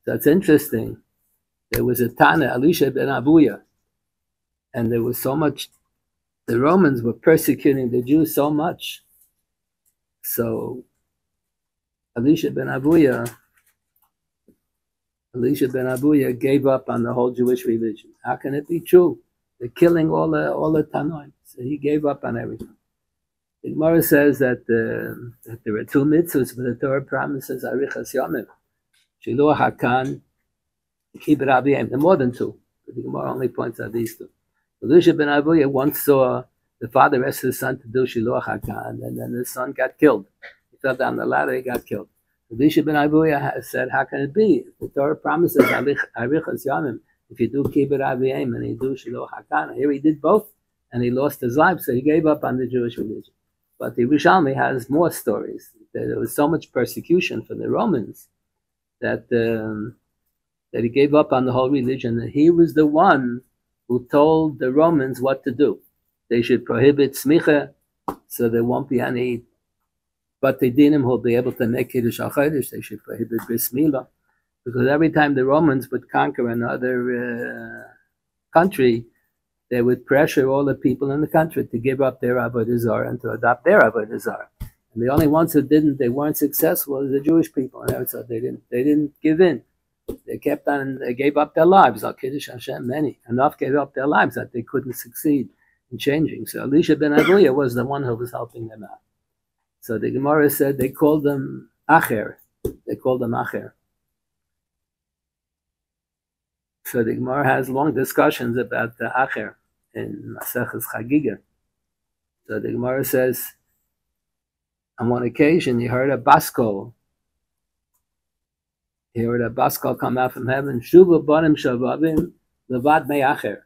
That's interesting. There was a Tana, Elisha ben Avuya, and there was so much, the Romans were persecuting the Jews so much. So Elisha ben Avuya gave up on the whole Jewish religion. How can it be true? They're killing all the Tanoim. So he gave up on everything. The Gemara says that there are two mitzvahs, but the Torah promises arichas yomim, shiluach hakan, kibbut aviyim. There are more than two, but the Gemara only points out these two. Elisha ben Avuya once saw the father asked his son to do shiluach hakan, and then the son got killed. He fell down the ladder, he got killed. Elisha ben Avuya said, how can it be? The Torah promises arichas yomim. If you do kibbut aviyim and you do shiluach hakan, here he did both, and he lost his life, so he gave up on the Jewish religion. But the Yerushalmi has more stories. There was so much persecution for the Romans that he gave up on the whole religion. And he was the one who told the Romans what to do. They should prohibit smicha, so there won't be any batei dinim who will be able to make kiddush hachodesh. They should prohibit bris milah, because every time the Romans would conquer another country, they would pressure all the people in the country to give up their avodah zarah and to adopt their avodah zarah. And the only ones who didn't, they weren't successful, was the Jewish people. And so they didn't give in. They kept on. They gave up their lives. Al Kiddush Hashem, many enough gave up their lives that they couldn't succeed in changing. So Elisha ben Avuya was the one who was helping them out. So the Gemara said they called them Acher. They called them Acher. So the Gemara has long discussions about the Acher in Maseches Chagiga. So the Gemara says, on one occasion, he heard a baskol. He heard a baskol come out from heaven. Shuva banim shavavim levad me'acher.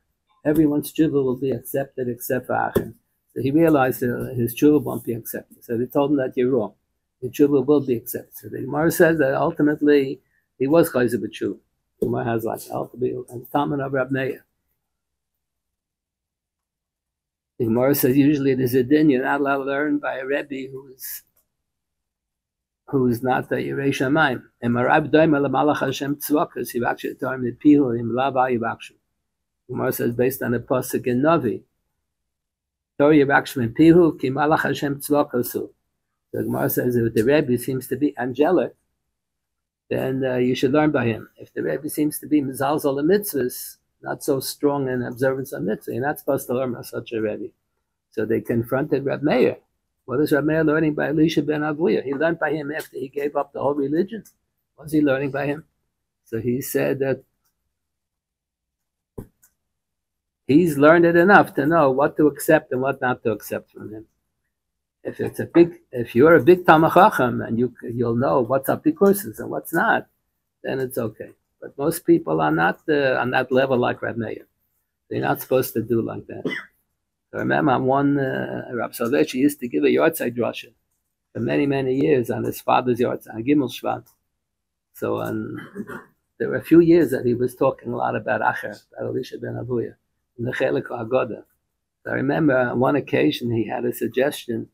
Everyone's tshuva will be accepted except for Acher. So he realized that his tshuva won't be accepted. So they told him that you're wrong. The tshuva will be accepted. So the Gemara says that ultimately he was chayzer b'tshuva. The Gemara has like ultimately and Talmud of Rab Meir. The Gemara says usually there's a din you're not allowed to learn by a Rebbe who's not the Yirei Shamayim. And Marab Doima LaMalach Hashem Tzvakas, he actually told him the Pihu im Lava Yivakshu. The Gemara says based on the pasuk in Navi, Torah Yivakshu in Pihu ki Malach Hashem Tzvakasu. The Gemara says if the Rebbe seems to be angelic, then you should learn by him. If the Rebbe seems to be Mizalzal the mitzvahs, not so strong in observance of mitzvah, you're not supposed to learn by such a Rebbe. So they confronted Rab Meir. What is Rab Meir learning by Elisha ben Avuya? He learned by him after he gave up the whole religion. What was he learning by him? So he said that he's learned it enough to know what to accept and what not to accept from him. If you're a big Talmid Chacham and you'll know what's up the courses and what's not, then it's okay. But most people are not on that level like Rab Meir. They're not supposed to do like that. I remember on one, Rav Soloveitchik used to give a Yortzeit drasha for many, many years on his father's Yortzeit, on Gimel Shvat. So there were a few years that he was talking a lot about Acher, about Elisha ben Avuya, in the Chelik HaGoda. So I remember on one occasion he had a suggestion.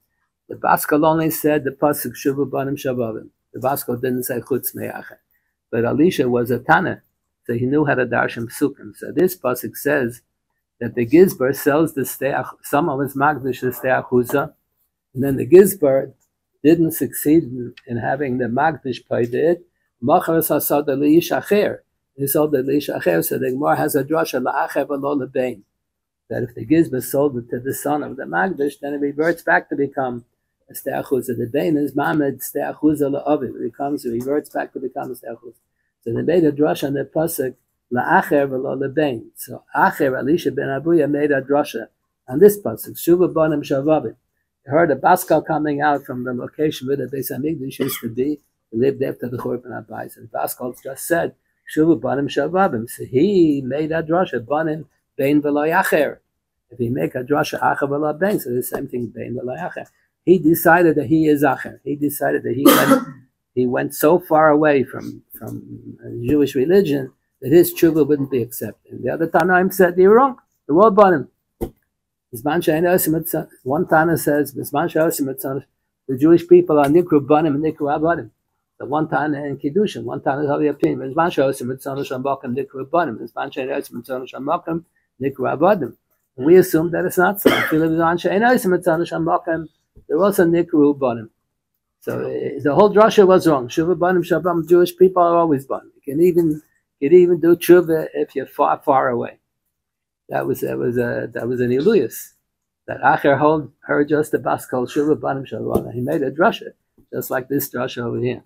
The Baskal only said the pasuk Shuva Banim Shavavim. The Baskal didn't say Chutz Me'acher. But Elisha was a Tana, so he knew how to darshan psukim. So this pasuk says that the Gizbar sells the steach, some of his magdish the steach huza, and then the Gizbar didn't succeed in having the magdish paid it. Macharas hasad leish acher. He sold the leish acher. So the Gemara has a drasha la'acher v'lo lebein. That if the Gizbar sold it to the son of the magdish, then it reverts back to become a steach huza. The bein is mamed steach huza la'aviv. It reverts back to become a steach huza. So they made a drasha on the pasuk la'acher v'lo lebein. So Acher, Elisha ben Avuya, made a drasha on this pasuk. Shuva banim shavavim. He heard a baskal coming out from the location where the Beis Hamikdash used to be. He lived after the Churban Abayis. And the baskal just said Shuva banim shavavim. So he made a drasha banim bein v'lo yacher. If he make a drasha Acher v'lo bein, so the same thing bein v'lo yacher. He decided that he is Acher. He decided that he went so far away from Jewish religion that his tshuva wouldn't be accepted. And the other Tanaim said, you're wrong. The world bought him. One Tana says, the Jewish people are nikru banim and nikru abadim. The one time in Kiddushin, one time is Havi Apim. Mizman Shosim Mitzonu Shambakim Nikru Abanim. Mizman Shein Osim Mitzonu Shambakim Nikru Abanim. And we assume that it's not so. Mizman Shein Osim Mitzonu Shambakim. There was a Nikru Abanim. So the whole drasha was wrong. Shuva Banim Shabam. Jewish people are always Banim. You can even do tshuva if you're far away. That was an Eluyas. That Acher heard just the Baskal Shuva Banim Shabam. He made a drasha just like this drasha over here.